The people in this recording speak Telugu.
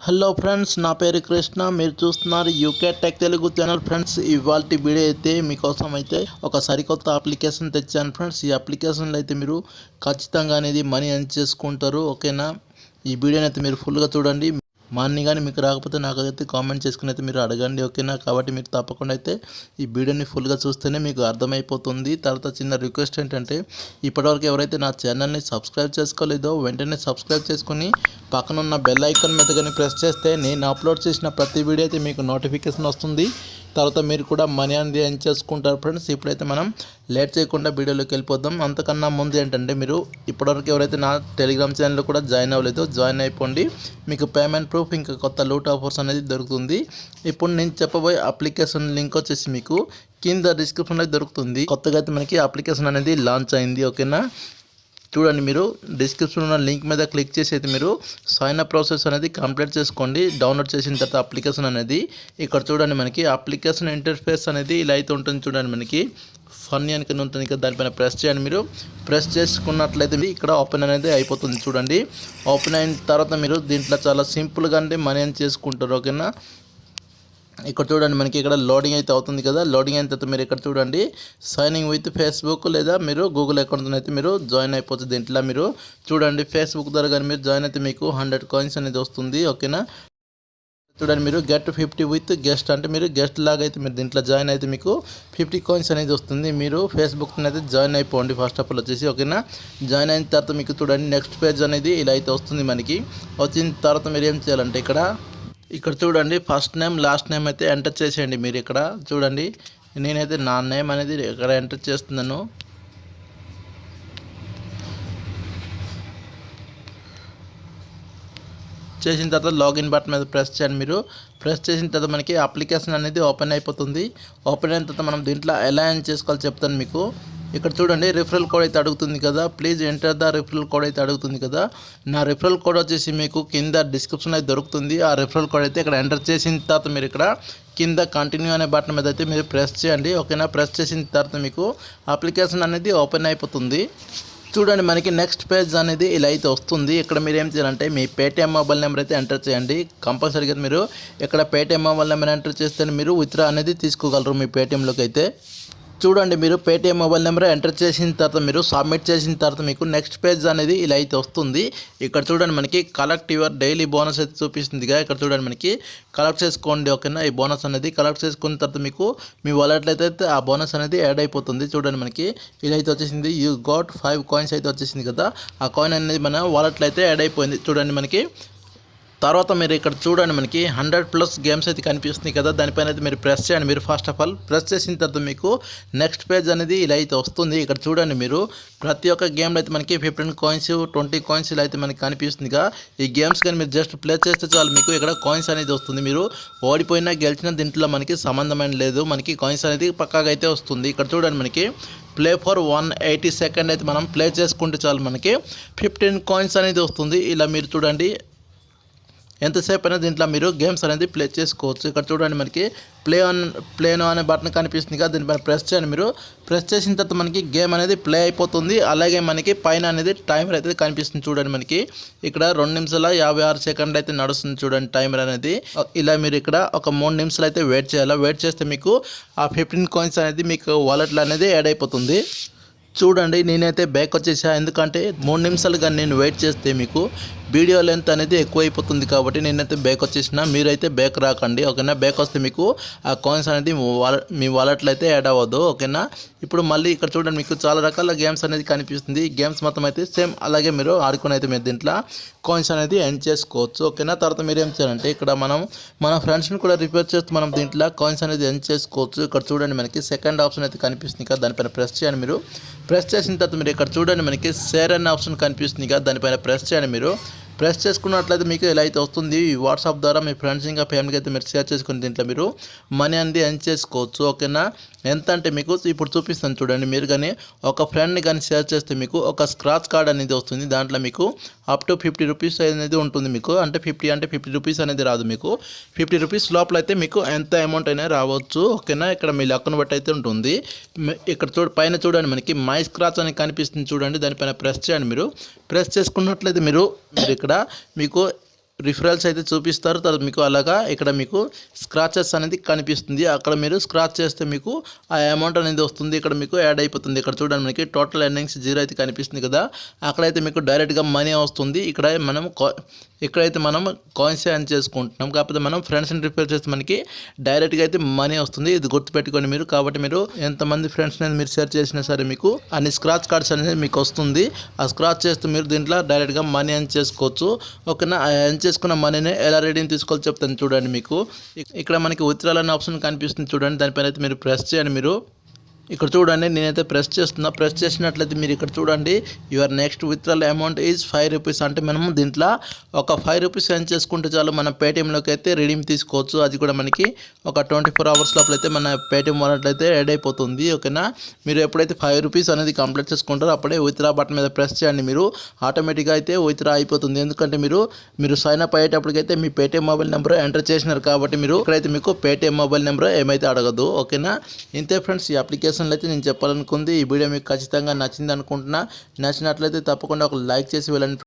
హలో ఫ్రెండ్స్, నా పేరు కృష్ణ. మీరు చూస్తున్నారు UK tech Telugu channel. Friends, ఇవాల్టి వీడియో అయితే మీకోసం అయితే ఒక సరికొత్త అప్లికేషన్ తెచ్చాను ఫ్రెండ్స్. ఈ అప్లికేషన్లో అయితే మీరు ఖచ్చితంగా అనేది మనీ ఎర్న్ చేసుకుంటారు. ఓకేనా, ఈ వీడియోని అయితే మీరు ఫుల్గా చూడండి. మనీ కానీ మీకు రాకపోతే నాకైతే కామెంట్ చేసుకుని అయితే మీరు అడగండి. ఓకేనా, కాబట్టి మీరు తప్పకుండా అయితే ఈ వీడియోని ఫుల్గా చూస్తేనే మీకు అర్థమైపోతుంది. తర్వాత చిన్న రిక్వెస్ట్ ఏంటంటే, ఇప్పటివరకు ఎవరైతే నా ఛానల్ని సబ్స్క్రైబ్ చేసుకోలేదో వెంటనే సబ్స్క్రైబ్ చేసుకుని పక్కన ఉన్న బెల్ ఐకాన్ మీద కానీ ప్రెస్ చేస్తే నేను అప్లోడ్ చేసిన ప్రతి వీడియో అయితే మీకు నోటిఫికేషన్ వస్తుంది. తర్వాత మీరు కూడా మనీ అనేది ఎర్న్ చేసుకుంటారు ఫ్రెండ్స్. ఇప్పుడైతే మనం లేట్ చేయకుండా వీడియోలోకి వెళ్ళిపోదాం. అంతకన్నా ముందు ఏంటంటే, మీరు ఇప్పటివరకు ఎవరైతే నా టెలిగ్రామ్ ఛానల్లో కూడా జాయిన్ అవ్వలేదో జాయిన్ అయిపోండి. మీకు పేమెంట్ ప్రూఫ్ ఇంకా కొత్త లూట్ ఆఫర్స్ అనేది దొరుకుతుంది. ఇప్పుడు నేను చెప్పబోయే అప్లికేషన్ లింక్ వచ్చేసి మీకు కింద డిస్క్రిప్షన్లో దొరుకుతుంది. కొత్తగా అయితే మనకి అప్లికేషన్ అనేది లాంచ్ అయింది. ఓకేనా, చూడండి, మీరు డిస్క్రిప్షన్ ఉన్న లింక్ మీద క్లిక్ చేసి అయితే మీరు సైన్ అప్ ప్రాసెస్ అనేది కంప్లీట్ చేసుకోండి. డౌన్లోడ్ చేసిన తర్వాత అప్లికేషన్ అనేది ఇక్కడ చూడండి, మనకి అప్లికేషన్ ఇంటర్ఫేస్ అనేది ఇలా అయితే ఉంటుంది. చూడండి, మనకి ఫన్నీ అని కింద ఉంటుంది కదా, దానిపైన ప్రెస్ చేయండి. మీరు ప్రెస్ చేసుకున్నట్లయితే ఇక్కడ ఓపెన్ అనేది అయిపోతుంది. చూడండి, ఓపెన్ అయిన తర్వాత మీరు దీంట్లో చాలా సింపుల్గా అంటే మనీ అని చేసుకుంటారు. ఓకేనా, ఇక్కడ చూడండి, మనకి ఇక్కడ లోడింగ్ అయితే అవుతుంది కదా. లోడింగ్ అయిన తర్వాత మీరు ఇక్కడ చూడండి, సైనింగ్ విత్ ఫేస్బుక్ లేదా మీరు గూగుల్ అకౌంట్తో అయితే మీరు జాయిన్ అయిపోతుంది. దీంట్లో మీరు చూడండి, ఫేస్బుక్ ద్వారా కానీ మీరు జాయిన్ అయితే మీకు 100 కాయిన్స్ అనేది వస్తుంది. ఓకేనా, చూడండి, మీరు గెట్ 50 విత్ గెస్ట్ అంటే మీరు గెస్ట్ లాగా అయితే మీరు దీంట్లో జాయిన్ అయితే మీకు 50 కాయిన్స్ అనేది వస్తుంది. మీరు ఫేస్బుక్ అయితే జాయిన్ అయిపోండి ఫస్ట్ ఆఫ్ ఆల్ వచ్చేసి. ఓకేనా, జాయిన్ అయిన తర్వాత మీకు చూడండి నెక్స్ట్ పేజ్ అనేది ఇలా అయితే వస్తుంది. మనకి వచ్చిన తర్వాత మీరు ఏం చేయాలంటే, ఇక్కడ చూడండి, ఫస్ట్ నేమ్ లాస్ట్ నేమ్ అయితే ఎంటర్ చేసేయండి. మీరు ఇక్కడ చూడండి, నేనైతే నా నేమ్ అనేది ఇక్కడ ఎంటర్ చేస్తున్నాను. చేసిన తర్వాత లాగిన్ బటన్ మీద ప్రెస్ చేయండి. మీరు ప్రెస్ చేసిన తర్వాత మనకి అప్లికేషన్ అనేది ఓపెన్ అయిపోతుంది. ఓపెన్ అయిన తర్వాత మనం దీంట్లో ఎలా ఎర్న్ చేసుకోవాలో చెప్తాను మీకు. ఇక్కడ చూడండి, రిఫరల్ కోడ్ అయితే అడుగుతుంది కదా, please enter the referral code అయితే అడుగుతుంది కదా. నా రిఫరల్ కోడ్ వచ్చేసి మీకు కింద డిస్క్రిప్షన్ అయితే దొరుకుతుంది. ఆ రిఫరల్ కోడ్ అయితే ఇక్కడ ఎంటర్ చేసిన తర్వాత మీరు ఇక్కడ కింద కంటిన్యూ అనే బటన్ మీద అయితే మీరు ప్రెస్ చేయండి. ఓకేనా, ప్రెస్ చేసిన తర్వాత మీకు అప్లికేషన్ అనేది ఓపెన్ అయిపోతుంది. చూడండి, మనకి నెక్స్ట్ పేజ్ అనేది ఇలా అయితే వస్తుంది. ఇక్కడ మీరు ఏం చేయాలంటే, మీ పేటీఎం మొబైల్ నెంబర్ అయితే ఎంటర్ చేయండి. కంపల్సరీగా మీరు ఇక్కడ పేటీఎం మొబైల్ నెంబర్ ఎంటర్ చేస్తే మీరు విత్డ్రా అనేది తీసుకోగలరు మీ పేటీఎంలోకి అయితే. చూడండి, మీరు పేటీఎం మొబైల్ నెంబర్ ఎంటర్ చేసిన తర్వాత మీరు సబ్మిట్ చేసిన తర్వాత మీకు నెక్స్ట్ పేజ్ అనేది ఇలా అయితే వస్తుంది. ఇక్కడ చూడండి, మనకి కలెక్ట్ యువర్ డైలీ బోనస్ అయితే చూపిస్తుందిగా. ఇక్కడ చూడండి, మనకి కలెక్ట్ చేసుకోండి. ఓకేనా, ఈ బోనస్ అనేది కలెక్ట్ చేసుకున్న తర్వాత మీకు మీ వాలెట్లో అయితే ఆ బోనస్ అనేది యాడ్ అయిపోతుంది. చూడండి, మనకి ఇలా అయితే వచ్చేసింది. యూ గాట్ 5 కాయిన్స్ అయితే వచ్చేసింది కదా. ఆ కాయిన్ అనేది మన వాలెట్లో అయితే యాడ్ అయిపోయింది. చూడండి, మనకి తర్వాత మీరు ఇక్కడ చూడండి, మనకి 100+ గేమ్స్ అయితే కనిపిస్తుంది కదా, దానిపైన అయితే మీరు ప్రెస్ చేయండి. మీరు ఫస్ట్ ఆఫ్ ఆల్ ప్రెస్ చేసిన తర్వాత మీకు నెక్స్ట్ పేజ్ అనేది ఇలా అయితే వస్తుంది. ఇక్కడ చూడండి, మీరు ప్రతి ఒక్క గేమ్లో అయితే మనకి 15 కాయిన్స్ 20 కాయిన్స్ ఇలా అయితే మనకి కనిపిస్తుందిగా. ఈ గేమ్స్ కానీ మీరు జస్ట్ ప్లే చేస్తే చాలు మీకు ఇక్కడ కాయిన్స్ అనేది వస్తుంది. మీరు ఓడిపోయినా గెలిచినా దీంట్లో మనకి సంబంధమైన లేదు, మనకి కాయిన్స్ అనేది పక్కాగా అయితే వస్తుంది. ఇక్కడ చూడండి, మనకి ప్లే ఫర్ 180 సెకండ్ అయితే మనం ప్లే చేసుకుంటే చాలు మనకి 15 కాయిన్స్ అనేది వస్తుంది. ఇలా మీరు చూడండి, ఎంతసేపు అయినా దీంట్లో మీరు గేమ్స్ అనేది ప్లే చేసుకోవచ్చు. ఇక్కడ చూడండి, మనకి ప్లే నో అనే బటన్ కనిపిస్తుంది కదా, దీనిపైన ప్రెస్ చేయండి. మీరు ప్రెస్ చేసిన తర్వాత మనకి గేమ్ అనేది ప్లే అయిపోతుంది. అలాగే మనకి పైన అనేది టైమర్ అయితే కనిపిస్తుంది. చూడండి, మనకి ఇక్కడ 2 నిమిషాల 56 సెకండ్లు అయితే నడుస్తుంది. చూడండి, టైమర్ అనేది. ఇలా మీరు ఇక్కడ ఒక 3 నిమిషాలు అయితే వెయిట్ చేయాలి. వెయిట్ చేస్తే మీకు ఆ 15 కాయిన్స్ అనేది మీకు వాలెట్లో అనేది యాడ్ అయిపోతుంది. చూడండి, నేనైతే బ్యాక్ వచ్చేసా, ఎందుకంటే 3 నిమిషాలు కానీ నేను వెయిట్ చేస్తే మీకు వీడియో లెంత్ అనేది ఎక్కువైపోతుంది. కాబట్టి నేనైతే బ్యాక్ వచ్చేసిన. మీరైతే బ్యాక్ రాకండి. ఓకేనా, బ్యాక్ వస్తే మీకు ఆ కాయిన్స్ అనేది మీ వాలెట్లో అయితే యాడ్ అవ్వదు. ఓకేనా, ఇప్పుడు మళ్ళీ ఇక్కడ చూడండి, మీకు చాలా రకాల గేమ్స్ అనేది కనిపిస్తుంది. గేమ్స్ మొత్తం అయితే సేమ్ అలాగే మీరు ఆడుకుని అయితే మీరు దీంట్లో కాయిన్స్ అనేది ఎర్న్ చేసుకోవచ్చు. ఓకేనా, తర్వాత మీరు ఏం చేయాలంటే, ఇక్కడ మన ఫ్రెండ్స్ని కూడా రిఫర్ చేస్తూ మనం దీంట్లో కాయిన్స్ అనేది ఎర్న్ చేసుకోవచ్చు. ఇక్కడ చూడండి, మనకి సెకండ్ ఆప్షన్ అయితే కనిపిస్తుంది కదా, దానిపైన ప్రెస్ చేయండి. మీరు ప్రెస్ చేసిన తర్వాత మీరు ఇక్కడ చూడండి, మనకి షేర్ అనే ఆప్షన్ కనిపిస్తుంది కదా, దానిపైన ప్రెస్ చేయండి. మీరు ప్రెస్ చేసుకున్నట్లయితే మీకు ఎలా అయితే వస్తుంది, వాట్సాప్ ద్వారా మీ ఫ్రెండ్స్ ఇంకా ఫ్యామిలీకి అయితే మీరు షేర్ చేసుకుని దీంట్లో మీరు మనీ అనేది ఎర్న్ చేసుకోవచ్చు. ఓకేనా, ఎంత అంటే మీకు ఇప్పుడు చూపిస్తాను చూడండి. మీరు కానీ ఒక ఫ్రెండ్ని కానీ షేర్ చేస్తే మీకు ఒక స్క్రాచ్ కార్డ్ అనేది వస్తుంది. దాంట్లో మీకు అప్ టు 50 రూపీస్ అనేది ఉంటుంది. మీకు అంటే 50 రూపీస్ అనేది రాదు, మీకు 50 రూపీస్ లోపల అయితే మీకు ఎంత అమౌంట్ అయినా రావచ్చు. ఓకేనా, ఇక్కడ మీ లెక్కను బట్టి అయితే ఉంటుంది. ఇక్కడ పైన చూడండి, మనకి మై స్క్రాచ్ అని కనిపిస్తుంది. చూడండి, దానిపైన ప్రెస్ చేయండి. మీరు ప్రెస్ చేసుకున్నట్లయితే మీరు ఇక్కడ మీకు రిఫరల్స్ అయితే చూపిస్తారు. తర్వాత మీకు అలాగా ఇక్కడ మీకు స్క్రాచెస్ అనేది కనిపిస్తుంది. అక్కడ మీరు స్క్రాచ్ చేస్తే మీకు ఆ అమౌంట్ అనేది వస్తుంది. ఇక్కడ మీకు యాడ్ అయిపోతుంది. ఇక్కడ చూడండి మనకి టోటల్ ఎర్నింగ్స్ 0 అయితే కనిపిస్తుంది కదా, అక్కడైతే మీకు డైరెక్ట్గా మనీ వస్తుంది. ఇక్కడైతే మనం కాయిన్స్ ఎర్న్ చేసుకుంటున్నాం. కాకపోతే మనం ఫ్రెండ్స్ని రిఫర్ చేస్తే మనకి డైరెక్ట్గా అయితే మనీ వస్తుంది. ఇది గుర్తుపెట్టుకోండి మీరు. కాబట్టి మీరు ఎంతమంది ఫ్రెండ్స్ అనేది మీరు షేర్ చేసినా సరే మీకు అన్ని స్క్రాచ్ కార్డ్స్ అనేది మీకు వస్తుంది. ఆ స్క్రాచ్ చేస్తే మీరు దీంట్లో డైరెక్ట్గా మనీ ఎర్న్ చేసుకోవచ్చు. ఓకేనా, ఎర్న్ చేసుకున్న మనీని ఎలా రెడీని తీసుకోవాలో చెప్తాను చూడండి. మీకు ఇక్కడ మనకి విత్డ్రాల్ అనే ఆప్షన్ కనిపిస్తుంది చూడండి, దానిపైన అయితే మీరు ప్రెస్ చేయండి. మీరు ఇక్కడ చూడండి, నేనైతే ప్రెస్ చేస్తున్నా. ప్రెస్ చేసినట్లయితే మీరు ఇక్కడ చూడండి, your next withdrawal amount is 5 rupees. అంటే మనము దీంట్లో ఒక 5 రూపీస్ ఎర్న్ చేసుకుంటే చాలు మన పేటిఎంలోకి అయితే రిడీమ్ తీసుకోవచ్చు. అది కూడా మనకి ఒక 24 అవర్స్ లోపల అయితే మన పేటిఎం వాలెట్ అయితే యాడ్ అయిపోతుంది. ఓకేనా, మీరు ఎప్పుడైతే 5 రూపీస్ అనేది కంప్లీట్ చేసుకుంటారో అప్పుడే విత్డ్రా బటన్ మీద ప్రెస్ చేయండి. మీరు ఆటోమేటిక్గా అయితే విత్డ్రా అయిపోతుంది. ఎందుకంటే మీరు సైన్ అప్ అయ్యేటప్పటికైతే మీ పేటిఎం మొబైల్ నెంబర్ ఎంటర్ చేసినారు కాబట్టి మీరు ఇక్కడైతే మీకు పేటిఎం మొబైల్ నెంబర్ ఏమైతే అడగదు. ఓకేనా, ఇంతే ఫ్రెండ్స్ ఈ అప్లికేషన్ అయితే నేను చెప్పాలనుకుంది. ఈ వీడియో మీకు ఖచ్చితంగా నచ్చింది అనుకుంటున్నా. నచ్చినట్లయితే తప్పకుండా ఒక లైక్ చేసి వెళ్ళండి.